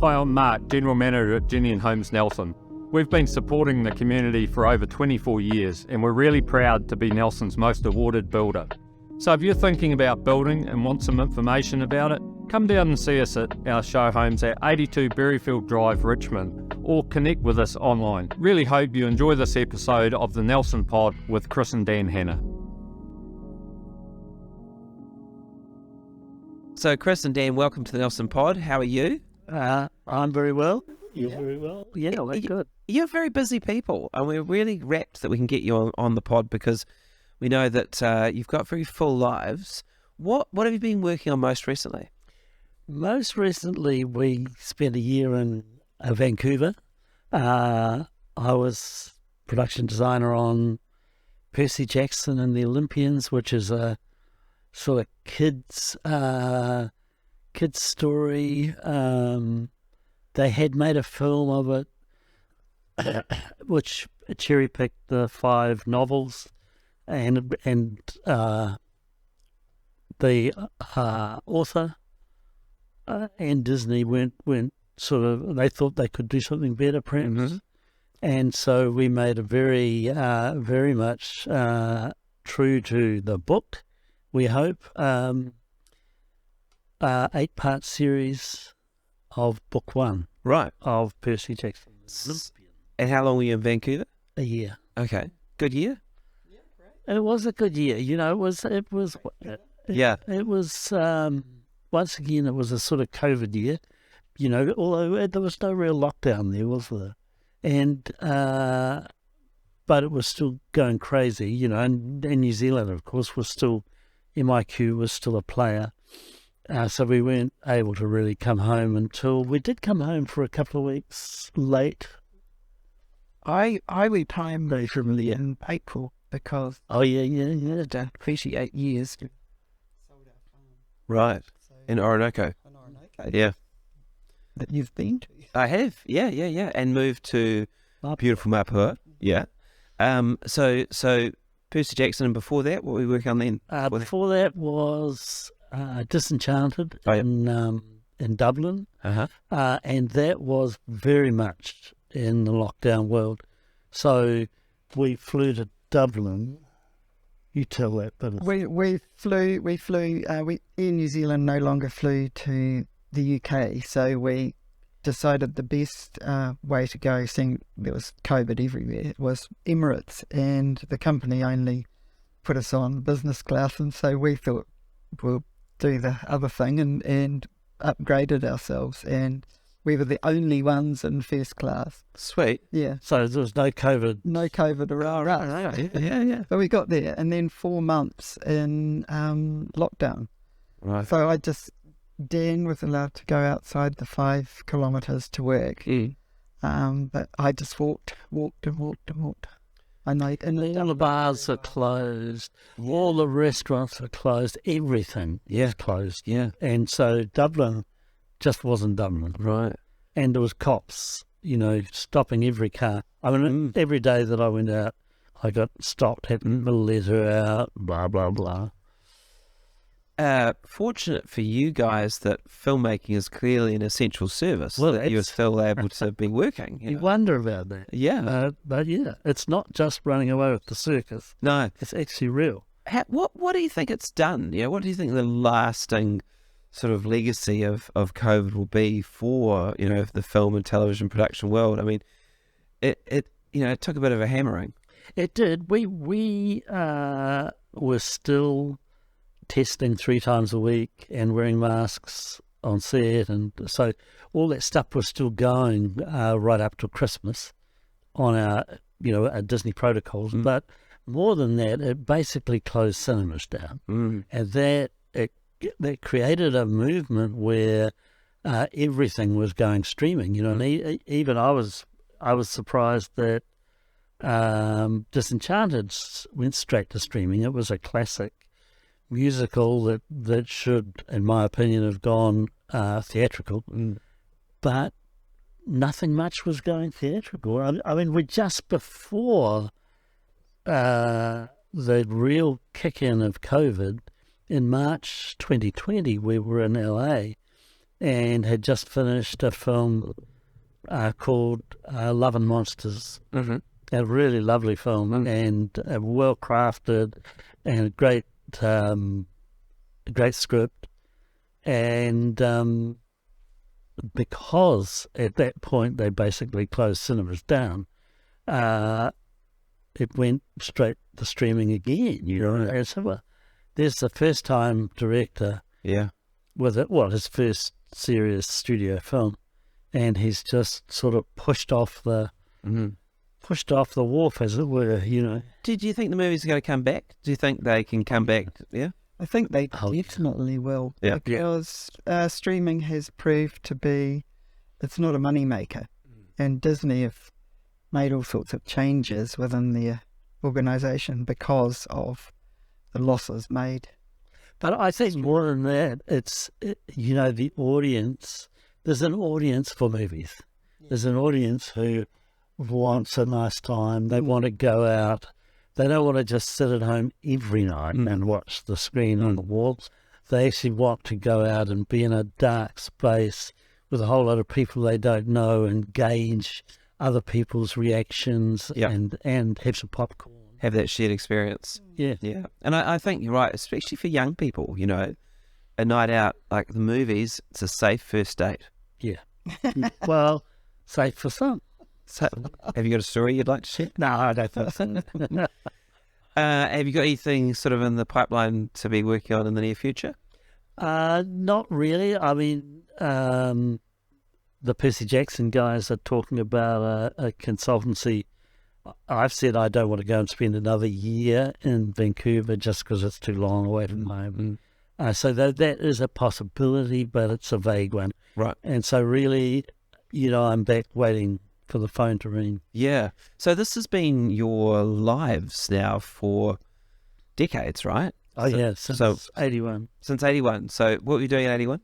Hi, I'm Mark, General Manager at Jenny and Homes Nelson. We've been supporting the community for over 24 years and we're really proud to be Nelson's most awarded builder. So if you're thinking about building and want some information about it, come down and see us at our show homes at 82 Berryfield Drive, Richmond, or connect with us online. Really hope you enjoy this episode of the Nelson Pod with Chris and Dan Hennah. So Chris and Dan, welcome to the Nelson Pod. How are you? I'm very well. You're very well. Yeah, we're good. You're very busy people, and we're really rapt that we can get you on the pod because we know that you've got very full lives. What have you been working on most recently? Most recently, we spent a year in Vancouver. I was production designer on Percy Jackson and the Olympians, which is a sort of kids story. They had made a film of it, which cherry-picked the 5 novels, and the author and Disney went sort of, they thought they could do something better, perhaps. Mm-hmm. And so we made a very much true to the book, we hope, 8-part series of book 1, right, of Percy Jackson. And how long were you in Vancouver? A year. Okay, good year. Yeah, great. It was a good year. You know, it was. Yeah. It was. Once again, it was a sort of COVID year. You know, although there was no real lockdown there, was there? And but it was still going crazy. You know, and New Zealand, of course, was still, MIQ was still a player. So we weren't able to really come home until we did come home for a couple of weeks late. I went home originally in April because I'd done 38 years. Right, in Orinoco. Yeah. That you've been to. I have, yeah, and moved to beautiful Mapua. Yeah. So Percy Jackson, and before that, what were we working on then? Before that was Disenchanted in Dublin, and that was very much in the lockdown world. So we flew to Dublin. You tell that, but We flew. Air New Zealand no longer flew to the UK, so we decided the best way to go, seeing there was COVID everywhere, was Emirates, and the company only put us on business class, and so we thought we'll do the other thing and upgraded ourselves, and we were the only ones in first class. Sweet. Yeah. So there was no COVID. No COVID around us. Yeah. But we got there, and then 4 months in lockdown. Right. So Dan was allowed to go outside the 5 kilometres to work. But I just walked. And all the bars are closed, all the restaurants are closed, everything is closed. Yeah. And so Dublin just wasn't Dublin. Right. And there was cops, you know, stopping every car. I mean, every day that I went out, I got stopped, had a letter out, blah, blah, blah. Fortunate for you guys that filmmaking is clearly an essential service. Well, that you're still able to be working. You wonder about that. Yeah. But yeah, it's not just running away with the circus. No. It's actually real. What do you think it's done? Yeah. What do you think the lasting sort of legacy of COVID will be for, you know, the film and television production world? I mean, it took a bit of a hammering. It did. We were still testing 3 times a week and wearing masks on set, and so all that stuff was still going right up to Christmas on our Disney protocols. But more than that, it basically closed cinemas down, and that created a movement where everything was going streaming. You know, and even I was surprised that Disenchanted went straight to streaming. It was a classic musical that should, in my opinion, have gone theatrical, but nothing much was going theatrical. I mean, we're just before the real kick-in of COVID. In March 2020, we were in LA, and had just finished a film called Love and Monsters. Mm-hmm. A really lovely film and well crafted and a great script. And because at that point they basically closed cinemas down, it went straight to streaming again, And so, well, there's the first time director with it, his first serious studio film, and he's just sort of pushed off the wharf, as it were, Did you think the movies are going to come back? Do you think they can come back? Yeah. I think they definitely will, Yeah. because streaming has proved to be, it's not a moneymaker, and Disney have made all sorts of changes within their organisation because of the losses made. But I think more than that, it's, the audience, there's an audience for movies. There's an audience who wants a nice time. They want to go out. They don't want to just sit at home every night and watch the screen on the walls. They actually want to go out and be in a dark space with a whole lot of people they don't know and gauge other people's reactions and have some popcorn. Have that shared experience. Yeah. Yeah. And I think you're right, especially for young people, a night out, like the movies, it's a safe first date. Yeah. Well, safe for some. So, have you got a story you'd like to share? No, I don't think so. Have you got anything sort of in the pipeline to be working on in the near future? Not really. I mean, the Percy Jackson guys are talking about a consultancy. I've said I don't want to go and spend another year in Vancouver just because it's too long away from home. So that is a possibility, but it's a vague one. Right. And so really, I'm back waiting for the phone to ring. Yeah. So this has been your lives now for decades, right? Oh, yeah, since 81. Since 81. So what were you doing in 81?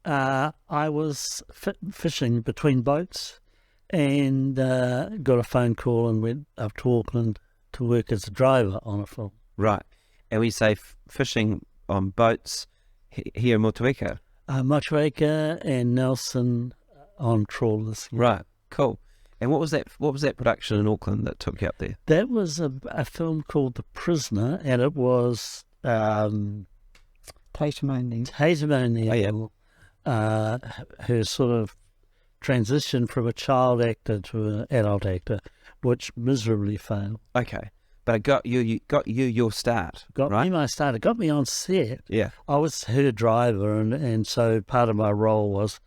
I was fishing between boats and got a phone call and went up to Auckland to work as a driver on a film. Right. And we say fishing on boats here in Motueka. Motueka and Nelson on trawlers. Right. Cool. And what was that production in Auckland that took you up there? That was a film called The Prisoner, and it was Tatum O'Neill. Tatum O'Neill, her sort of transition from a child actor to an adult actor, which miserably failed. Okay. But it got you your start, Got right? me my start. It got me on set. Yeah. I was her driver, and so part of my role was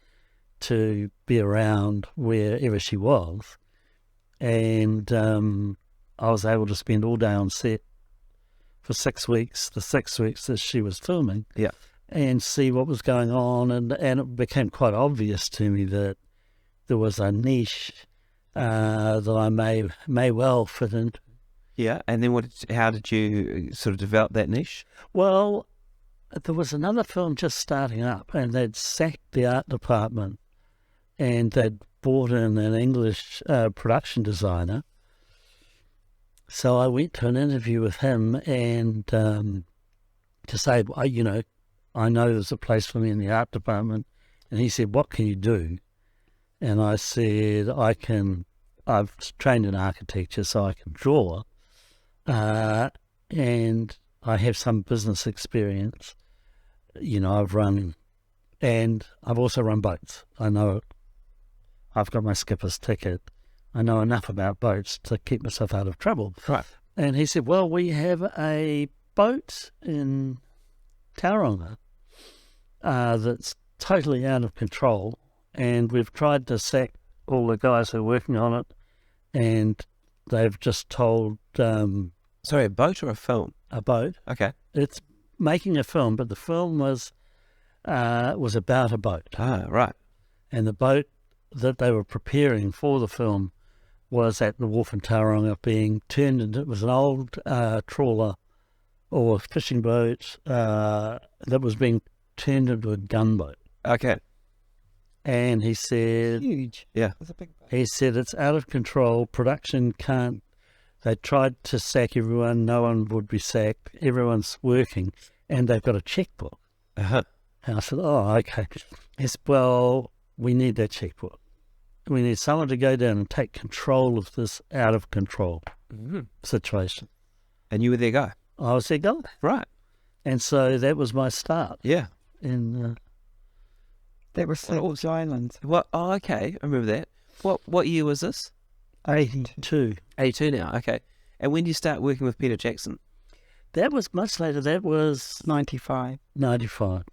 to be around wherever she was. And I was able to spend all day on set for 6 weeks, the 6 weeks that she was filming, and see what was going on. And it became quite obvious to me that there was a niche that I may well fit into. Yeah, and then how did you sort of develop that niche? Well, there was another film just starting up, and they'd sacked the art department, and they'd brought in an English production designer. So I went to an interview with him and to say, I know there's a place for me in the art department. And he said, what can you do? And I said, I've trained in architecture, so I can draw. And I have some business experience. I've run, and I've also run boats. I know I've got my skipper's ticket. I know enough about boats to keep myself out of trouble. Right. And he said, well, we have a boat in Tauranga that's totally out of control, and we've tried to sack all the guys who are working on it, and they've just told... Sorry, a boat or a film? A boat. Okay. It's making a film, but the film was about a boat. Ah, right. And the boat that they were preparing for the film was at the wharf in Tauranga being turned into... It was an old trawler or fishing boat that was being turned into a gunboat. Okay. And he said... Huge. Yeah. It's a big boat. He said it's out of control. Production can't... They tried to sack everyone. No one would be sacked. Everyone's working. And they've got a checkbook. Uh-huh. And I said, oh, okay. He said, well, we need that checkbook. We need someone to go down and take control of this out of control situation. And you were their guy. I was their guy. Right. And so that was my start. Yeah. And That was St. Islands. What? Oh, okay. I remember that. What year was this? 82. 82 now. Okay. And when did you start working with Peter Jackson? That was much later. That was 95. 95.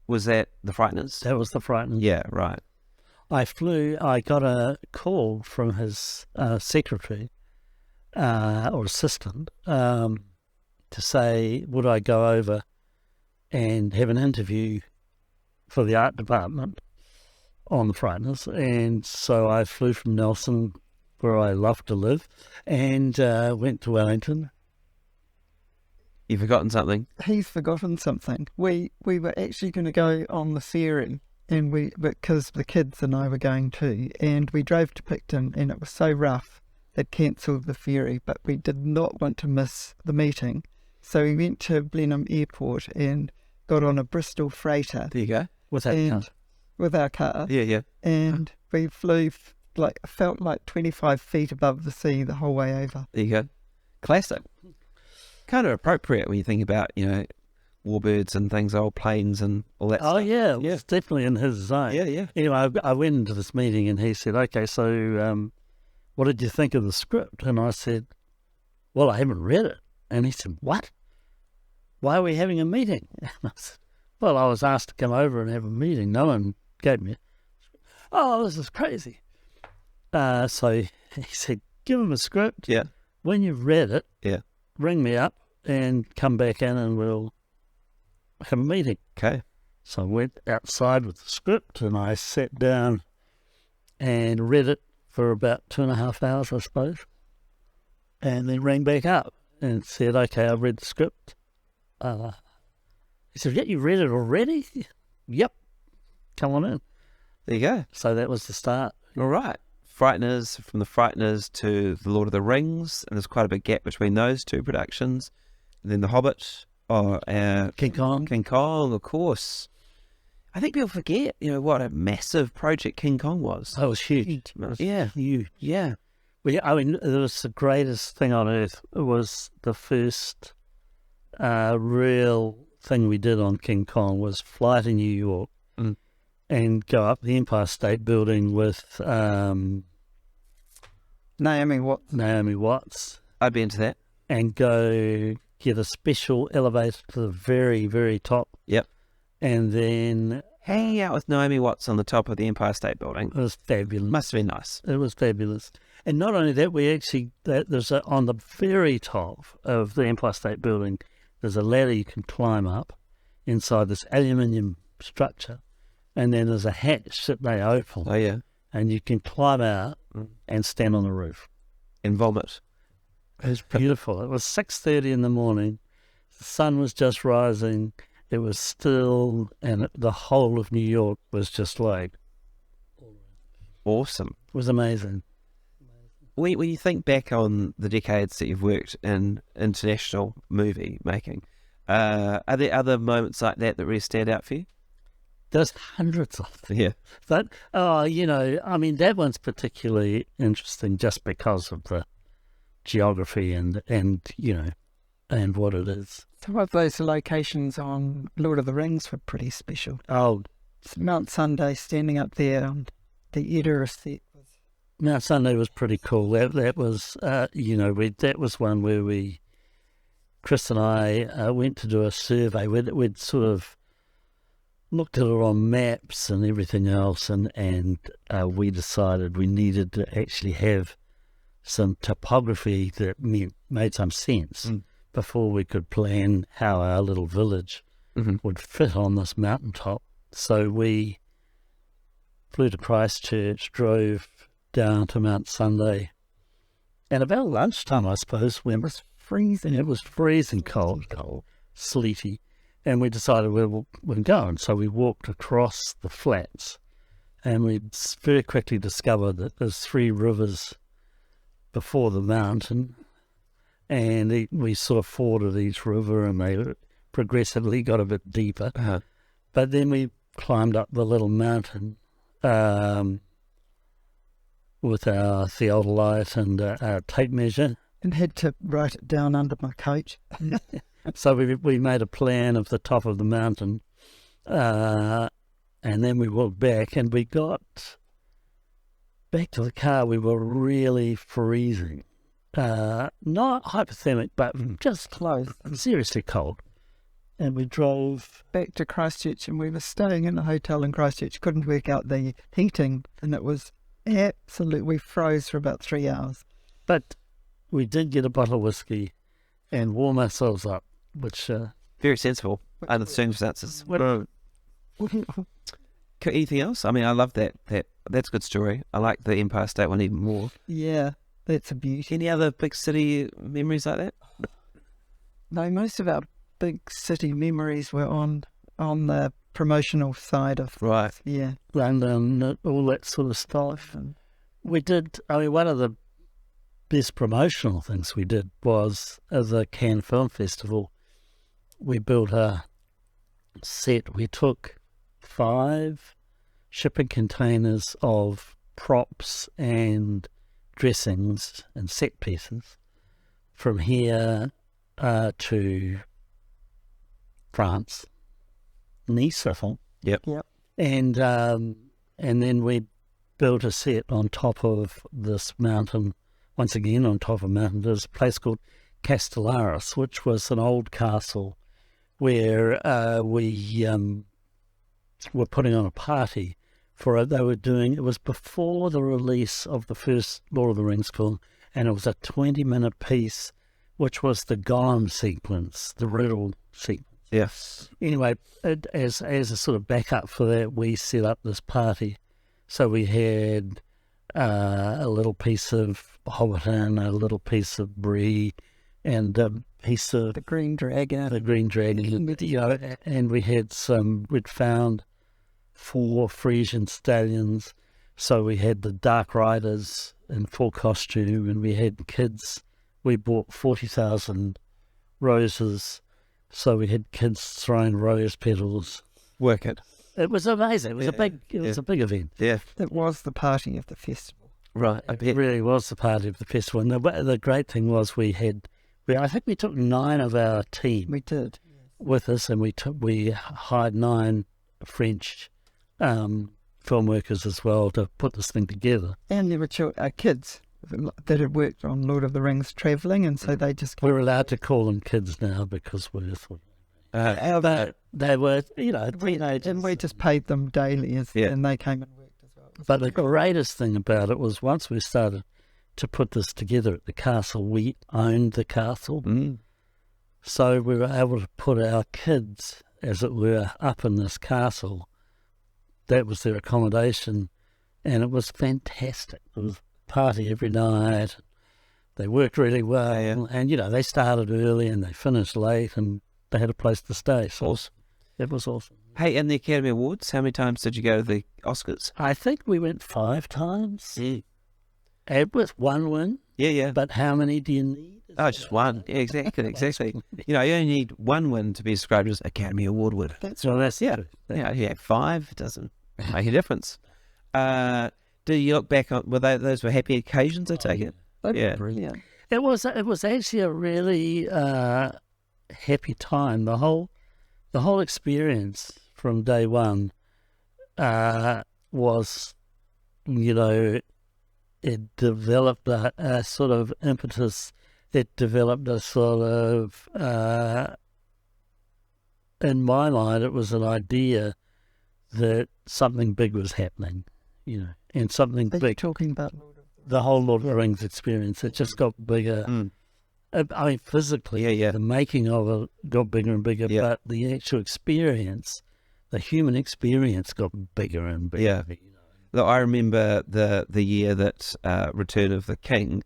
Was that The Frighteners? That was The Frighteners. Yeah, right. I got a call from his secretary or assistant to say, would I go over and have an interview for the art department on The Frighteners. And so I flew from Nelson, where I love to live, and went to Wellington. You've forgotten something? He's forgotten something. We were actually going to go on the ferry, and because the kids and I were going too, and we drove to Picton, and it was so rough they'd cancelled the ferry, but we did not want to miss the meeting, so we went to Blenheim Airport and got on a Bristol freighter. There you go. With our car. Yeah. And we flew felt like 25 feet above the sea the whole way over. There you go. Classic. Kind of appropriate when you think about, warbirds and things, old planes and all that stuff. Oh, yeah. It was definitely in his zone. Yeah. Anyway, I went into this meeting and he said, okay, so what did you think of the script? And I said, well, I haven't read it. And he said, what? Why are we having a meeting? And I said, well, I was asked to come over and have a meeting. No one gave me oh, this is crazy. So he said, give him a script. Yeah. When you've read it, Yeah. ring me up and come back in and we'll have a meeting. Okay. So I went outside with the script and I sat down and read it for about 2.5 hours, I suppose, and then rang back up and said, okay, I've read the script. He said, yeah, you read it already? Yep. Come on in. There you go. So that was the start. All right. Frighteners, from The Frighteners to The Lord of the Rings, and there's quite a big gap between those two productions. And then The Hobbit, King Kong. King Kong, of course. I think people forget, what a massive project King Kong was. That was huge. Yeah. Huge. Yeah. I mean, it was the greatest thing on earth. It was the first real thing we did on King Kong was fly to New York and go up the Empire State Building with Naomi Watts I'd be into that. and go get a special elevator to the very, very top. Yep. And then Hanging out with Naomi Watts on the top of the Empire State Building. it was fabulous. Must have been nice. It was fabulous. And not only that, there's on the very top of the Empire State Building, there's a ladder you can climb up inside this aluminium structure. And then there's a hatch that they open. Oh, yeah. And you can climb out and stand on the roof. And vomit. It was beautiful. It was 6:30 in the morning. The sun was just rising. It was still, and the whole of New York was just like, Awesome. it was amazing. When you think back on the decades that you've worked in international movie making, are there other moments like that really stand out for you? There's hundreds of them. Yeah. But, I mean, that one's particularly interesting just because of the geography and what it is. Some of those locations on Lord of the Rings were pretty special. Oh, Mount Sunday, standing up there on the Erebus set. Mount Sunday was pretty cool. That was, that was one where Chris and I went to do a survey. We'd sort of looked at it on maps and everything else, and we decided we needed to actually have some topography that made some sense before we could plan how our little village would fit on this mountaintop. So we flew to Christchurch, drove down to Mount Sunday, and about lunchtime, I suppose, when it was freezing. It was freezing cold, sleety. And we decided we'll go. And so we walked across the flats and we very quickly discovered that there's 3 rivers before the mountain. And we sort of forded each river and they progressively got a bit deeper. Uh-huh. But then we climbed up the little mountain with our theodolite and our tape measure. And had to write it down under my coat. So we made a plan of the top of the mountain, and then we walked back, and we got back to the car. We were really freezing, not hypothermic, but just close, seriously cold. And we drove Back to Christchurch, and we were staying in a hotel in Christchurch. Couldn't work out the heating, and it was absolutely, we froze for about 3 hours. but we did get a bottle of whiskey and warm ourselves up, which Very sensible under the circumstances. Well- Anything else? I mean, I love that. That's a good story. I like the Empire State one even more. Yeah, that's a beauty. Any other big city memories like that? No, most of our big city memories were on the promotional side of Right. yeah. London, all that sort of stuff. And we did, I mean, one of the best promotional things we did was at the Cannes Film Festival. We built a set. We took 5 shipping containers of props and dressings and set pieces from here to France, Nice, I think. Yep. And then we built a set on top of this mountain. Once again, on top of a mountain, there's a place called Castellaris, which was an old castle where we were putting on a party for it. They were doing, it was before the release of the first Lord of the Rings film, and it was a 20-minute piece, which was the Gollum sequence, the riddle sequence. Yes. Anyway, as a sort of backup for that, we set up this party. So we had a little piece of Hobbiton, a little piece of Brie, and a piece of The Green Dragon. the Green Dragon. You know, and we had we'd found 4 Frisian stallions. So we had the Dark Riders in full costume, and we had kids. We bought 40,000 roses. So we had kids throwing rose petals. Work it. It was amazing. It was Yeah, a big event. Yeah. That was the party of the festival. Right. I It bet. really was the party of the festival. And the great thing was I think we took 9 of our team We did. with us, and we hired 9 French film workers as well to put this thing together. And there were kids that had worked on Lord of the Rings travelling, and so they just We're allowed to call them kids now because we're they were, teenagers. and we just paid them daily, and they came and worked as well. But the greatest thing about it was once we started to put this together at the castle, we owned the castle. Mm. So we were able to put our kids, as it were, up in this castle. That was their accommodation, and it was fantastic. It was a party every night. They worked really well, and they started early and they finished late, and they had a place to stay. So Awesome. it was awesome. Hey, and the Academy Awards, how many times did you go to the Oscars? I think we went 5 times. Yeah. It was 1 win, Yeah. but how many do you need? Oh, just one. Yeah, exactly. You only need 1 win to be described as Academy Award winner. That's So that's Yeah. true. Yeah, 5 doesn't make a difference. Do you look back on, those were happy occasions, I take it? Yeah. brilliant. It was actually a really happy time. The whole experience from day one was, it developed a sort of impetus. It developed a sort of, in my mind, it was an idea that something big was happening, and something Are you big. talking about The whole Lord of the Rings experience, it just got bigger. Mm. I mean, physically, Yeah. the making of it got bigger and bigger, Yeah. but the actual experience, the human experience got bigger and bigger. Yeah. Look, I remember the year that Return of the King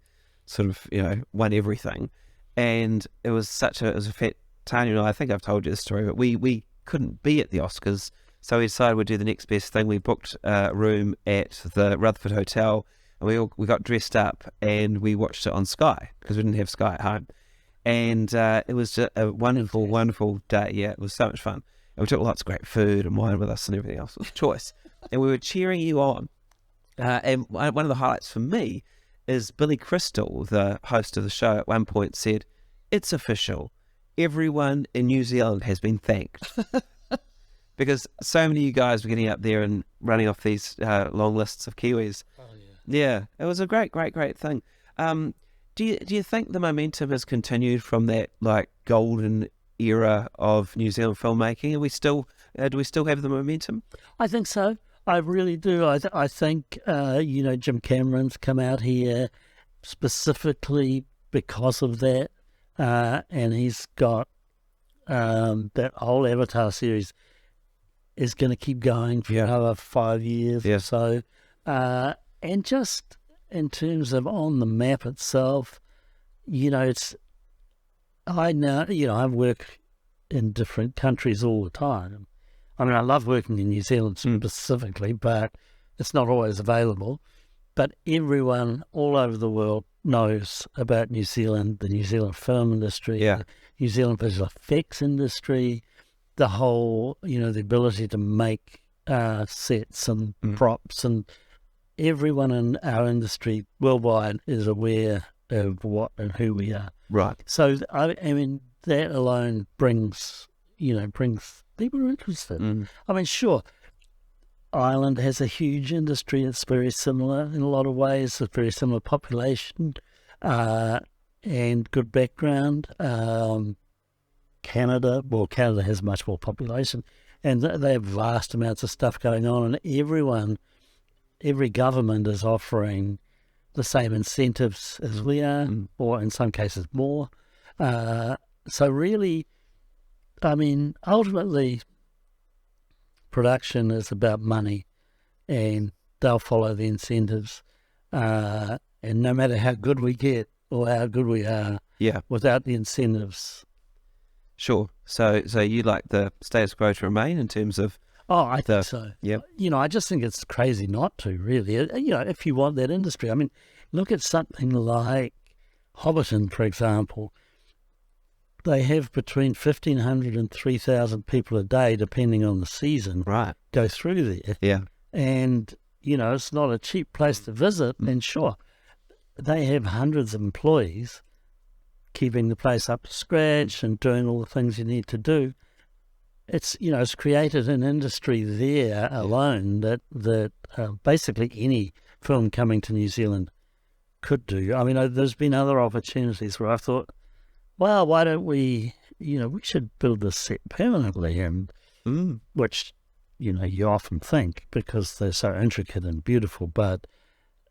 sort of, won everything. And it was a fact, Tanya and I think I've told you this story, but we couldn't be at the Oscars. So we decided we'd do the next best thing. We booked a room at the Rutherford Hotel, and we got dressed up and we watched it on Sky because we didn't have Sky at home. And it was just a wonderful, wonderful day. Yeah, it was so much fun. we took lots of great food and wine with us and everything else. It was a choice. And we were cheering you on. And one of the highlights for me is Billy Crystal, the host of the show, at one point said, "It's official. Everyone in New Zealand has been thanked." Because so many of you guys were getting up there and running off these long lists of Kiwis. Oh, Yeah, it was a great thing. Do you think the momentum has continued from that like golden era of New Zealand filmmaking? Are we still do we still have the momentum? I think so. I really do. I think, Jim Cameron's come out here specifically because of that. And he's got that whole Avatar series is going to keep going for another 5 years or so. And just in terms of on the map itself, I work in different countries all the time. I mean, I love working in New Zealand specifically, but it's not always available. But everyone all over the world knows about New Zealand, the New Zealand film industry, the New Zealand visual effects industry, the whole, the ability to make sets and props, and everyone in our industry worldwide is aware of what and who we are. Right. So, I mean, that alone brings people are interested. I mean, sure, Ireland has a huge industry. It's very similar in a lot of ways. A very similar population and good background. Canada has much more population, and they have vast amounts of stuff going on. And every government is offering the same incentives as we are, or in some cases more. So really, I mean, ultimately, production is about money, and they'll follow the incentives. And no matter how good we get or how good we are, without the incentives. Sure. So you like the status quo to remain in terms of? Oh, I think so. Yeah. I just think it's crazy not to, really. If you want that industry. I mean, look at something like Hobbiton, for example. They have between 1,500 and 3,000 people a day, depending on the season, go through there. Yeah. And, it's not a cheap place to visit. And sure, they have hundreds of employees keeping the place up to scratch and doing all the things you need to do. It's, it's created an industry there alone that basically any film coming to New Zealand could do. I mean, there's been other opportunities where I thought, well, why don't we, we should build this set permanently, and which, you often think because they're so intricate and beautiful, but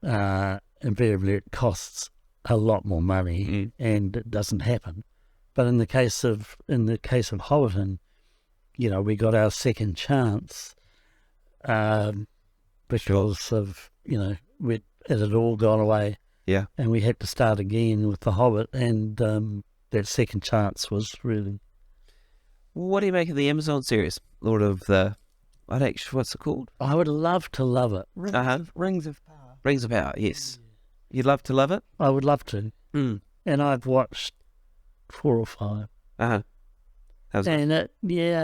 invariably it costs a lot more money and it doesn't happen. But in the case of Hobbiton, we got our second chance because of, it had all gone away. Yeah. And we had to start again with The Hobbit, and that second chance was really... What do you make of the Amazon series, Lord of the... what's it called? I would love to love it. Rings of Power. Rings of Power, yes. You'd love to love it? I would love to. And I've watched 4 or 5. And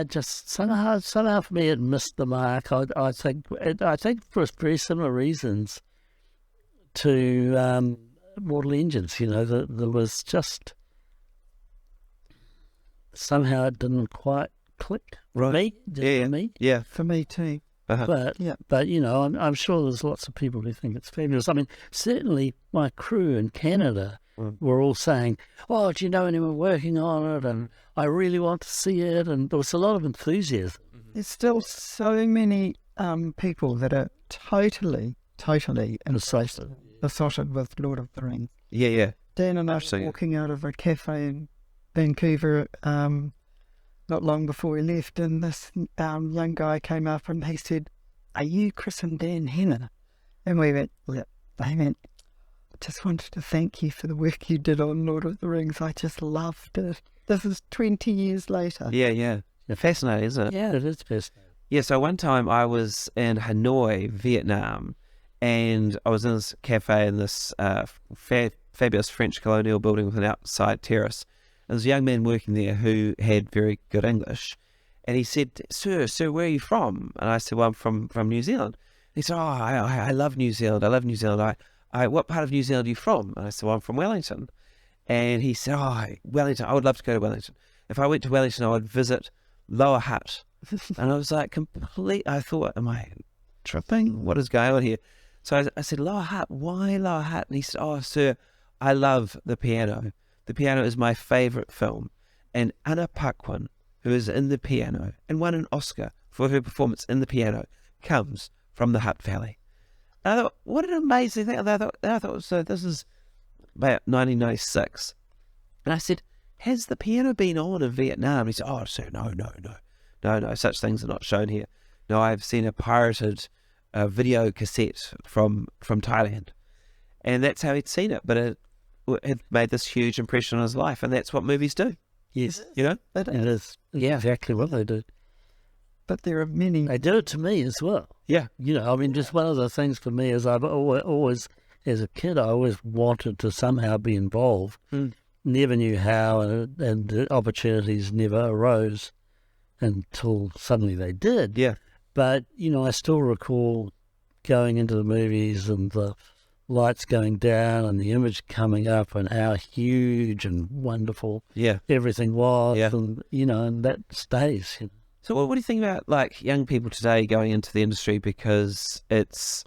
just somehow for me it missed the mark. I think for very similar reasons to Mortal Engines. There was just somehow it didn't quite click. Right. For me. Yeah. For me too. But I'm sure there's lots of people who think it's fabulous. I mean, certainly my crew in Canada were all saying, "Oh, do you know anyone working on it? And I really want to see it." And there was a lot of enthusiasm. There's still so many people that are totally besotted with Lord of the Rings. Yeah. Dan and I were walking out of a cafe in Vancouver not long before we left, and this young guy came up and he said, "Are you Chris and Dan Hennah?" And we went, "Yep." They went, "I just wanted to thank you for the work you did on Lord of the Rings. I just loved it." This is 20 years later. Yeah. Fascinating, isn't it? Yeah, it is fascinating. Yeah, so one time I was in Hanoi, Vietnam, and I was in this cafe in this fabulous French colonial building with an outside terrace. There was a young man working there who had very good English, And he said, sir, where are you from? And I said, well, I'm from New Zealand. He said, oh, I love New Zealand. I love New Zealand. What part of New Zealand are you from? And I said, well, I'm from Wellington. And he said, oh, Wellington, I would love to go to Wellington. If I went to Wellington, I would visit Lower Hutt. And I was like, I thought, am I tripping? What is going on here? So I said, Lower Hutt, why Lower Hutt? And he said, oh, sir, I love The Piano. The Piano is my favourite film. And Anna Paquin, who is in The Piano and won an Oscar for her performance in The Piano, comes from the Hutt Valley. And I thought, what an amazing thing. And I thought, so this is about 1996. And I said, has The Piano been on in Vietnam? And he said, oh, sir, no, such things are not shown here. No, I've seen a pirated video cassette from Thailand. And that's how he'd seen it. But it made this huge impression on his life. And that's what movies do. Yes. You know? It is exactly what they do. But there are many. They do it to me as well. Yeah. You know, I mean, just one of the things for me is I've always, as a kid, I always wanted to somehow be involved. Never knew how, and the opportunities never arose until suddenly they did. Yeah. But, you know, I still recall going into the movies and the lights going down and the image coming up and how huge and wonderful everything was. Yeah. And, you know, and that stays. You know. So what do you think about, like, young people today going into the industry, because it's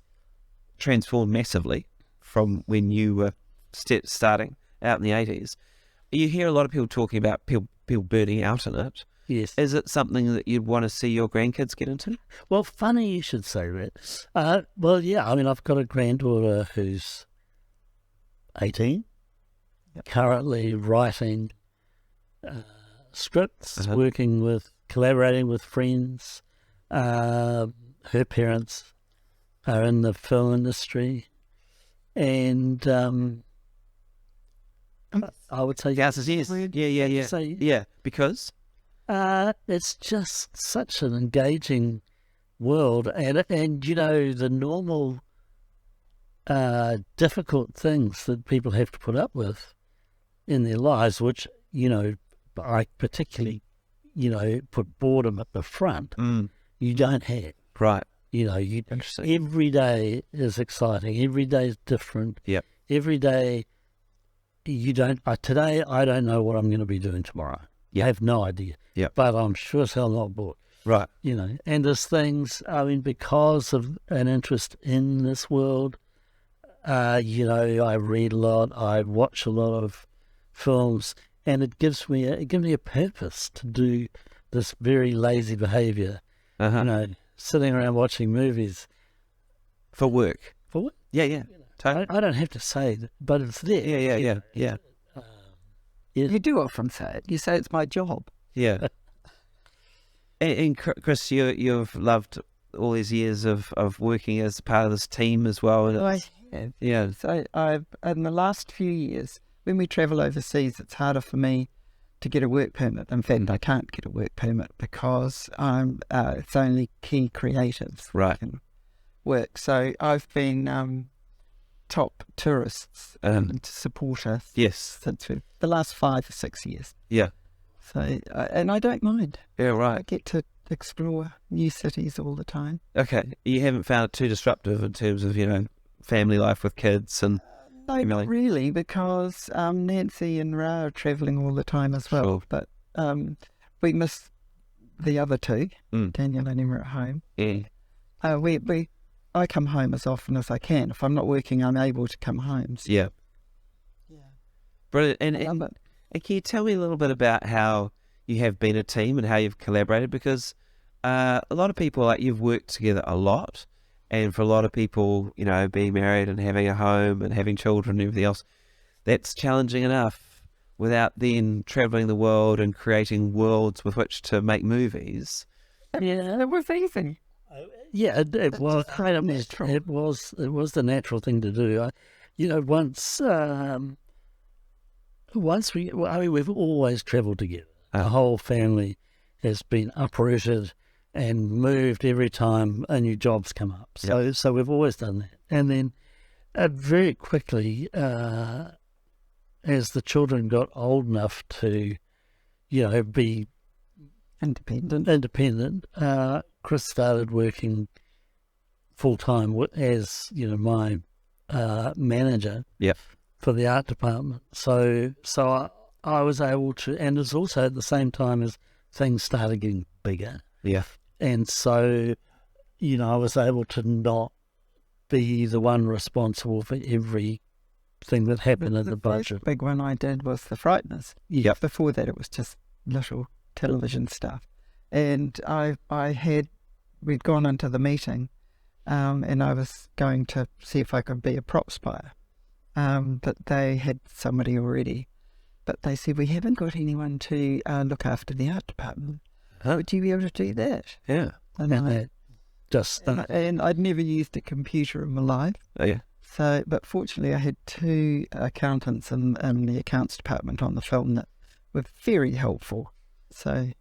transformed massively from when you were starting out in the 80s? You hear a lot of people talking about people burning out in it. Yes. Is it something that you'd want to see your grandkids get into? Well, funny you should say that. Well, yeah, I mean, I've got a granddaughter who's 18, currently writing scripts, collaborating with friends. Her parents are in the film industry. And I would say yes. Yeah, because? It's just such an engaging world, and you know, the normal difficult things that people have to put up with in their lives, which, you know, I particularly, you know, put boredom at the front. You don't have. Right. You know, every day is exciting. Every day is different. Yep. Every day today I don't know what I'm going to be doing tomorrow. I have no idea. Yeah. But I'm sure as hell not bored. Right. You know, and there's things, I mean, because of an interest in this world, you know, I read a lot, I watch a lot of films, and it gives me a purpose to do this very lazy behaviour. You know, sitting around watching movies. For work. For what? Yeah, yeah. Totally. I don't have to say it, but it's there. Yeah. You do often say it. You say it's my job. Yeah. and Chris, you've loved all these years of working as part of this team as well. And I have. Yeah. So I've, in the last few years, when we travel overseas, it's harder for me to get a work permit. In fact, I can't get a work permit because it's only key creatives that can work. So I've been top tourists to support us since the last 5 or 6 years. Yeah. So, and I don't mind. Yeah, right. I get to explore new cities all the time. Okay. You haven't found it too disruptive in terms of, you know, family life with kids and... No, not really, because Nancy and Ra are travelling all the time as well. Sure. But we miss the other two. Daniel and Emma are at home. Yeah. I come home as often as I can. If I'm not working, I'm able to come home. So. Yeah. Brilliant. And can you tell me a little bit about how you have been a team and how you've collaborated? Because a lot of people, like, you've worked together a lot. And for a lot of people, you know, being married and having a home and having children and everything else, that's challenging enough without then travelling the world and creating worlds with which to make movies. Yeah, it was easy. Yeah, it was. It was the natural thing to do. You know, once we've always travelled together. The whole family has been uprooted and moved every time a new job's come up. So we've always done that. And then very quickly, as the children got old enough to, you know, be Independent. Chris started working full time as my manager. Yep. For the art department. So I was able to, and it's also at the same time as things started getting bigger. Yeah. And so, I was able to not be the one responsible for everything that happened in the budget. The big one I did was The Frighteners. Yep. Before that, it was just little television stuff. And we'd gone into the meeting, and I was going to see if I could be a props buyer. But they had somebody already. But they said, we haven't got anyone to look after the art department. Would you be able to do that? Yeah. And I'd never used a computer in my life. Oh, yeah. So, but fortunately I had two accountants in the accounts department on the film that were very helpful. So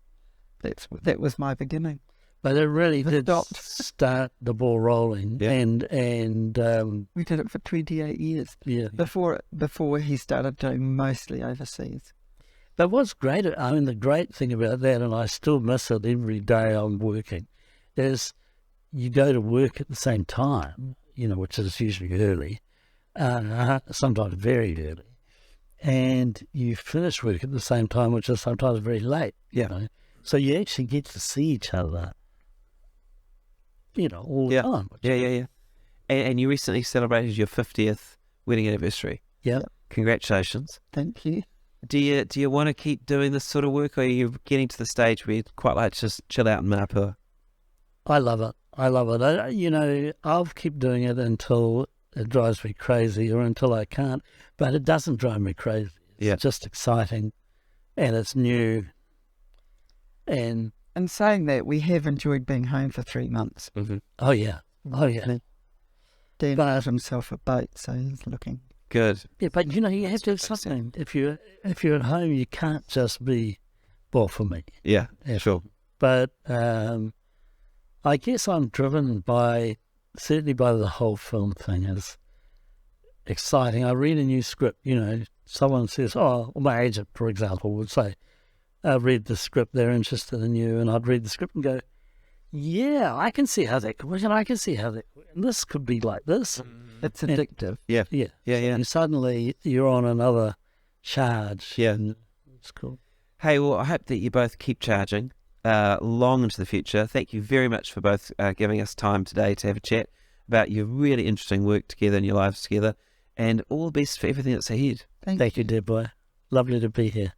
that was my beginning. But it really did stopped. Start the ball rolling. Yeah. And we did it for 28 years. Yeah. Before he started doing mostly overseas. But what's great, the great thing about that, and I still miss it every day I'm working, is you go to work at the same time, which is usually early, sometimes very early, and you finish work at the same time, which is sometimes very late. Yeah. So you actually get to see each other, all the time. Yeah. And you recently celebrated your 50th wedding anniversary. Yeah. Congratulations. Thank you. Do you want to keep doing this sort of work, or are you getting to the stage where you'd quite like to just chill out in Mapua? I love it. I'll keep doing it until it drives me crazy or until I can't, but it doesn't drive me crazy. It's just exciting, and it's new. And saying that, we have enjoyed being home for 3 months. Mm-hmm. Oh yeah. Dan bought himself a boat, so he's looking good. Yeah, but you have to have something. If you're at home, you can't just be, for me. Yeah, sure. But I guess I'm driven certainly by the whole film thing. It's exciting. I read a new script, someone says, my agent, for example, would say, I read the script, they're interested in you, and I'd read the script and go, yeah, I can see how that could work, and I can see how this could be like this. It's addictive. Yeah. And suddenly you're on another charge. Yeah. It's cool. Hey, well, I hope that you both keep charging long into the future. Thank you very much for both giving us time today to have a chat about your really interesting work together and your lives together, and all the best for everything that's ahead. Thank you, dear boy. Lovely to be here.